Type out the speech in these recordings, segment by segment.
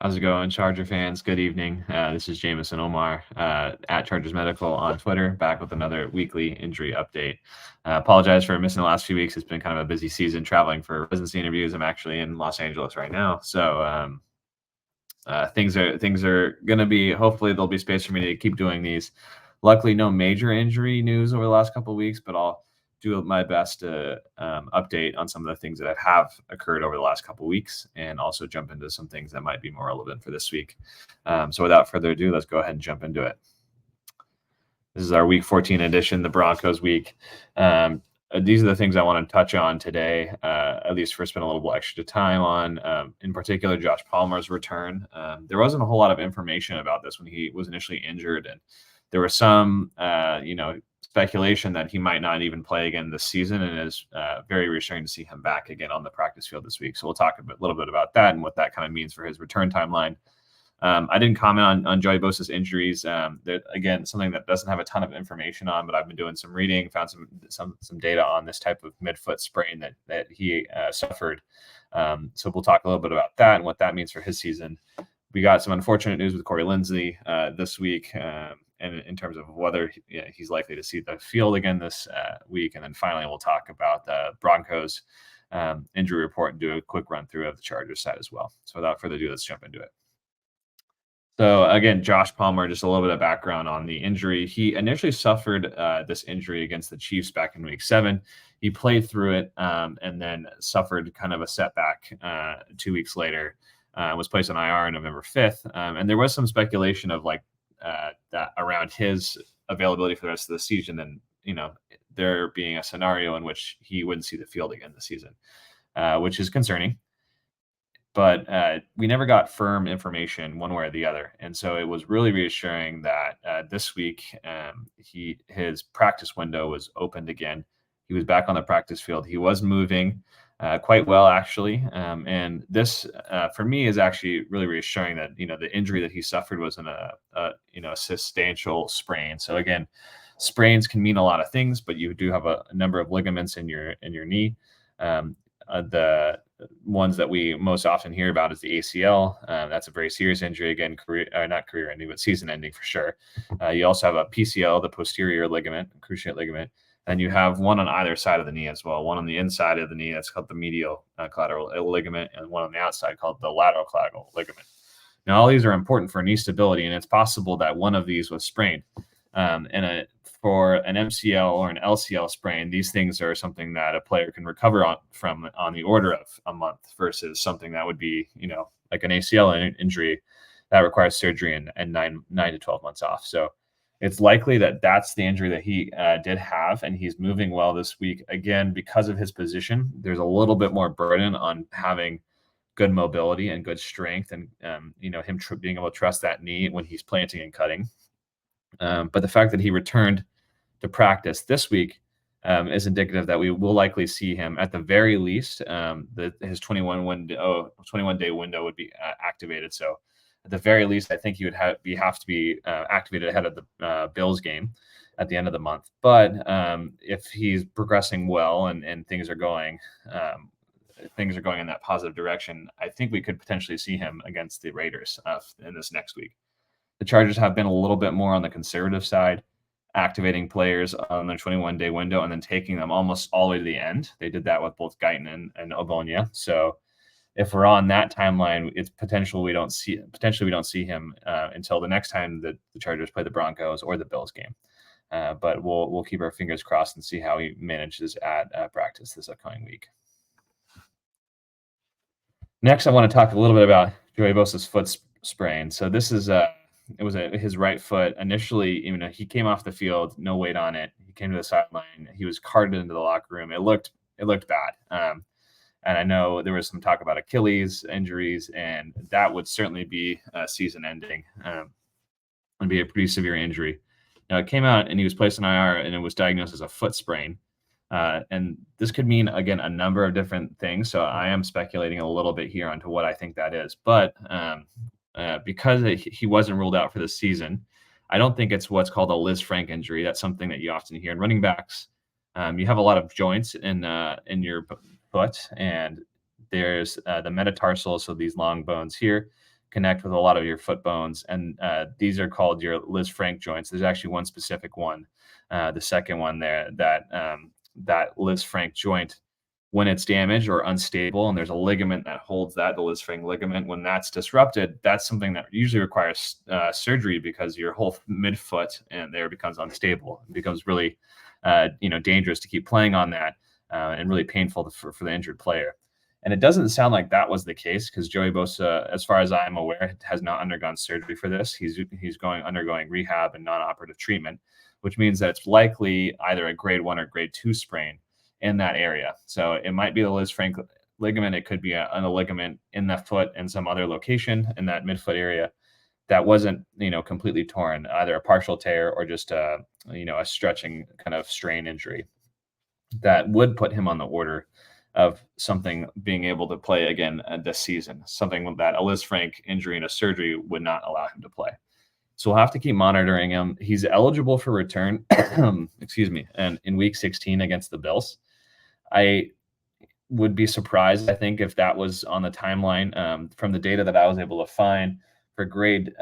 How's it going, Charger fans? Good evening. This is Jamieson O'Marr at Chargers Medical on Twitter, back with another weekly injury update. Apologize for missing the last few weeks. It's been kind of a busy season traveling for residency interviews. I'm actually in Los Angeles right now, so things are going to be. Hopefully, there'll be space for me to keep doing these. Luckily, no major injury news over the last couple of weeks, but I'll do my best to update on some of the things that have occurred over the last couple of weeks, and also jump into some things that might be more relevant for this week. So, without further ado, let's go ahead and jump into it. This is our Week 14 edition, the Broncos week. These are the things I want to touch on today, at least for spend a little extra time on. In particular, Josh Palmer's return. There wasn't a whole lot of information about this when he was initially injured, and there was some, speculation that he might not even play again this season, and is very reassuring to see him back again on the practice field this week. So we'll talk little bit about that and what that kind of means for his return timeline. I didn't comment on Joey Bosa's injuries. Again, something that doesn't have a ton of information on, but I've been doing some reading, found some data on this type of midfoot sprain that he suffered. So we'll talk a little bit about that and what that means for his season. We got some unfortunate news with Corey Lindley this week, and in terms of whether he's likely to see the field again this week. And then finally, we'll talk about the Broncos injury report and do a quick run through of the Chargers side as well. So without further ado, let's jump into it. So again, Josh Palmer, just a little bit of background on the injury. He initially suffered this injury against the Chiefs back in Week 7. He played through it and then suffered kind of a setback 2 weeks later. Was placed on IR on November 5th. And there was some speculation of that around his availability for the rest of the season, and there being a scenario in which he wouldn't see the field again this season, which is concerning. But we never got firm information one way or the other. And so it was really reassuring that this week his practice window was opened again. He was back on the practice field. He was moving quite well, actually. And this, for me, is actually really reassuring that, the injury that he suffered wasn't a substantial sprain. So again, sprains can mean a lot of things, but you do have a number of ligaments in your knee. The ones that we most often hear about is the ACL. That's a very serious injury. Again, not career ending, but season ending for sure. You also have a PCL, the posterior ligament, cruciate ligament. And you have one on either side of the knee as well. One on the inside of the knee, that's called the medial collateral ligament, and one on the outside called the lateral collateral ligament. Now, all these are important for knee stability, and it's possible that one of these was sprained. For an MCL or an LCL sprain, these things are something that a player can recover from on the order of a month, versus something that would be, like an ACL injury that requires surgery and 9 to 12 months off. So it's likely that that's the injury that he did have, and he's moving well this week. Again, because of his position, there's a little bit more burden on having good mobility and good strength, and him being able to trust that knee when he's planting and cutting. But the fact that he returned to practice this week is indicative that we will likely see him at the very least. His 21-day window would be activated. So at the very least, I think he would have to be activated ahead of the Bills game at the end of the month. But if he's progressing well and things are going in that positive direction, I think we could potentially see him against the Raiders in this next week. The Chargers have been a little bit more on the conservative side, activating players on their 21-day window and then taking them almost all the way to the end. They did that with both Guyton and Obonya. So if we're on that timeline, it's potentially we don't see him until the next time that the Chargers play the Broncos or the Bills game. But we'll keep our fingers crossed and see how he manages at practice this upcoming week. Next, I want to talk a little bit about Joey Bosa's foot sprain. So this is his right foot. Initially, he came off the field, no weight on it. He came to the sideline. He was carted into the locker room. It looked bad. And I know there was some talk about Achilles injuries, and that would certainly be season ending. Would be a pretty severe injury. Now, it came out and he was placed on IR, and it was diagnosed as a foot sprain. And this could mean, again, a number of different things. So I am speculating a little bit here onto what I think that is. But because he wasn't ruled out for the season, I don't think it's what's called a Liz Frank injury. That's something that you often hear in running backs. You have a lot of joints in your foot, and there's the metatarsals, so these long bones here, connect with a lot of your foot bones, and these are called your Liz Frank joints. There's actually one specific one, the second one there, that Liz Frank joint, when it's damaged or unstable, and there's a ligament that holds that, the Liz Frank ligament, when that's disrupted, that's something that usually requires surgery, because your whole midfoot and there becomes unstable. It becomes really dangerous to keep playing on that, and really painful for the injured player. And it doesn't sound like that was the case, because Joey Bosa, as far as I'm aware, has not undergone surgery for this. He's undergoing rehab and non-operative treatment, which means that it's likely either a grade 1 or grade 2 sprain in that area. So it might be the Liz Frank ligament. It could be a ligament in the foot in some other location in that midfoot area that wasn't, completely torn, either a partial tear or just a stretching kind of strain injury that would put him on the order of something being able to play again this season, something that a Liz Frank injury and a surgery would not allow him to play. So we'll have to keep monitoring him. He's eligible for return, excuse me, and in week 16 against the Bills. I would be surprised, I think, if that was on the timeline. From the data that I was able to find for grade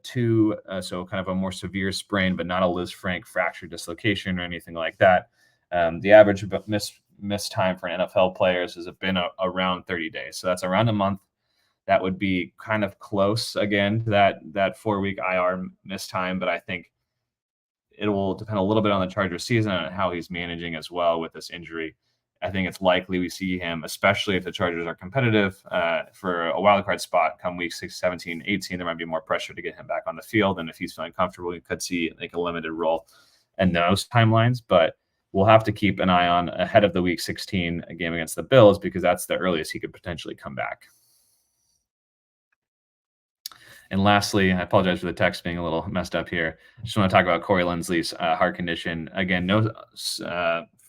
2, so kind of a more severe sprain, but not a Liz Frank fracture dislocation or anything like that. The average miss time for NFL players has been around 30 days. So that's around a month. That would be kind of close again to that 4-week IR miss time, but I think it will depend a little bit on the Chargers season and how he's managing as well with this injury. I think it's likely we see him, especially if the Chargers are competitive for a wildcard spot come week 6, 17, 18. There might be more pressure to get him back on the field. And if he's feeling comfortable, we could see like a limited role in those timelines. But we'll have to keep an eye on ahead of the week 16 game against the Bills, because that's the earliest he could potentially come back. And lastly, I apologize for the text being a little messed up here. I just want to talk about Corey Lindley's heart condition. Again, no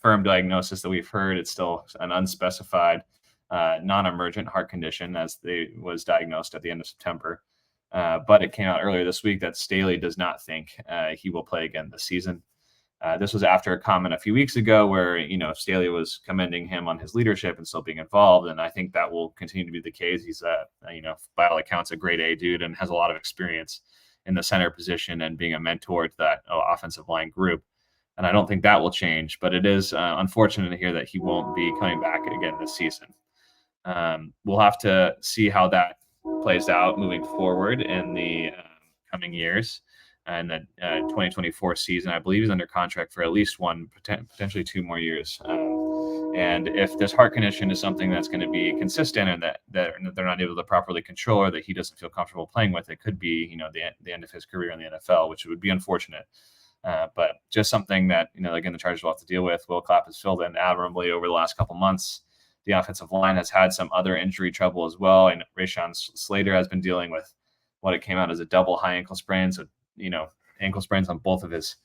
firm diagnosis that we've heard. It's still an unspecified non-emergent heart condition, as they was diagnosed at the end of September. But it came out earlier this week that Staley does not think he will play again this season. This was after a comment a few weeks ago where, Staley was commending him on his leadership and still being involved. And I think that will continue to be the case. He's by all accounts, a grade A dude and has a lot of experience in the center position and being a mentor to that offensive line group. And I don't think that will change, but it is unfortunate to hear that he won't be coming back again this season. We'll have to see how that plays out moving forward in the coming years. And the 2024 season, I believe he's under contract for at least one, potentially 2 more years. And if this heart condition is something that's going to be consistent and that they're not able to properly control, or that he doesn't feel comfortable playing with, it could be, the end of his career in the NFL, which would be unfortunate. But just something that, again, the Chargers will have to deal with. Will Clapp has filled in admirably over the last couple months. The offensive line has had some other injury trouble as well. And Rashawn Slater has been dealing with what it came out as a double high ankle sprain. So, ankle sprains on both of his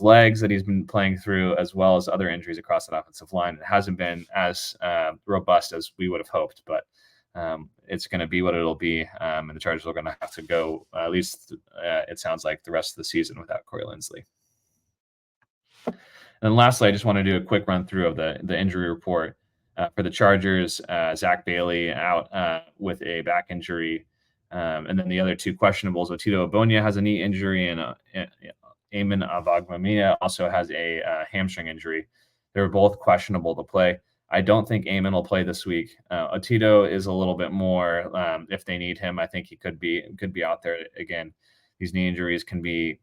legs that he's been playing through, as well as other injuries across that offensive line. It hasn't been as robust as we would have hoped, but it's going to be what it'll be. And the Chargers are going to have to go, at least it sounds like, the rest of the season without Corey Lindley. And then lastly, I just want to do a quick run through of the injury report for the Chargers. Zach Bailey out with a back injury. And then the other 2 questionables, Otito Ogbonnia has a knee injury, and Amen Avagmamia also has a hamstring injury. They're both questionable to play. I don't think Amen will play this week. Otito is a little bit more, if they need him, I think he could be out there. Again, these knee injuries can be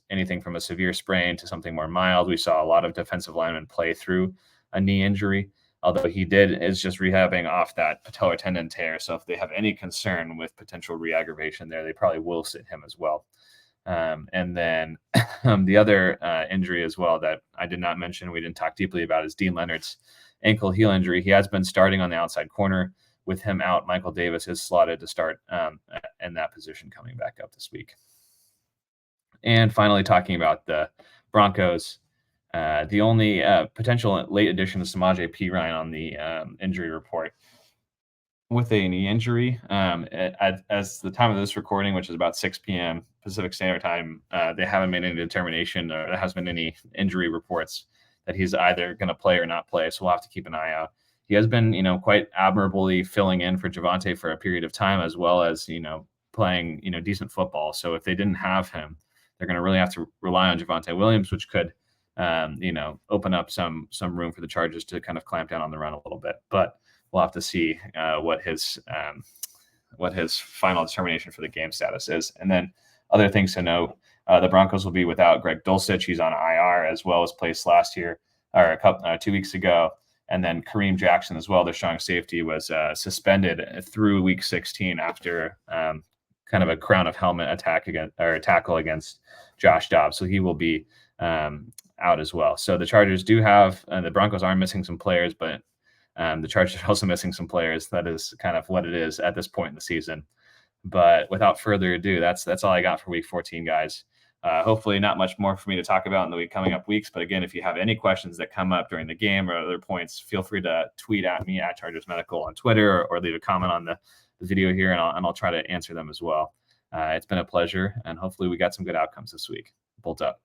anything from a severe sprain to something more mild. We saw a lot of defensive linemen play through a knee injury, although he is just rehabbing off that patellar tendon tear. So if they have any concern with potential re-aggravation there, they probably will sit him as well. And then the other injury as well that I did not mention, we didn't talk deeply about, is Dean Leonard's ankle heel injury. He has been starting on the outside corner. With him out, Michael Davis is slotted to start in that position coming back up this week. And finally, talking about the Broncos, the only potential late addition is Samaje Perine on the injury report with a knee injury. As the time of this recording, which is about 6 p.m. Pacific Standard Time, they haven't made any determination, or there hasn't been any injury reports that he's either going to play or not play. So we'll have to keep an eye out. he has been, quite admirably filling in for Javonte for a period of time, as well as, playing, decent football. So if they didn't have him, they're going to really have to rely on Javonte Williams, which could, open up some room for the Chargers to kind of clamp down on the run a little bit. But we'll have to see what his final determination for the game status is. And then other things to note: the Broncos will be without Greg Dulcich. He's on IR, as well as placed last year or 2 weeks ago. And then Kareem Jackson as well, their strong safety, was suspended through week 16 after kind of a crown of helmet tackle against Josh Dobbs. So he will be out as well. So the Chargers do have, the Broncos are missing some players, but the Chargers are also missing some players. That is kind of what it is at this point in the season. But without further ado, that's all I got for week 14, guys. Hopefully not much more for me to talk about in the coming up weeks. But again, if you have any questions that come up during the game or other points, feel free to tweet at me at Chargers Medical on Twitter, or leave a comment on the video here, and I'll try to answer them as well. It's been a pleasure, and hopefully we got some good outcomes this week. Bolt up.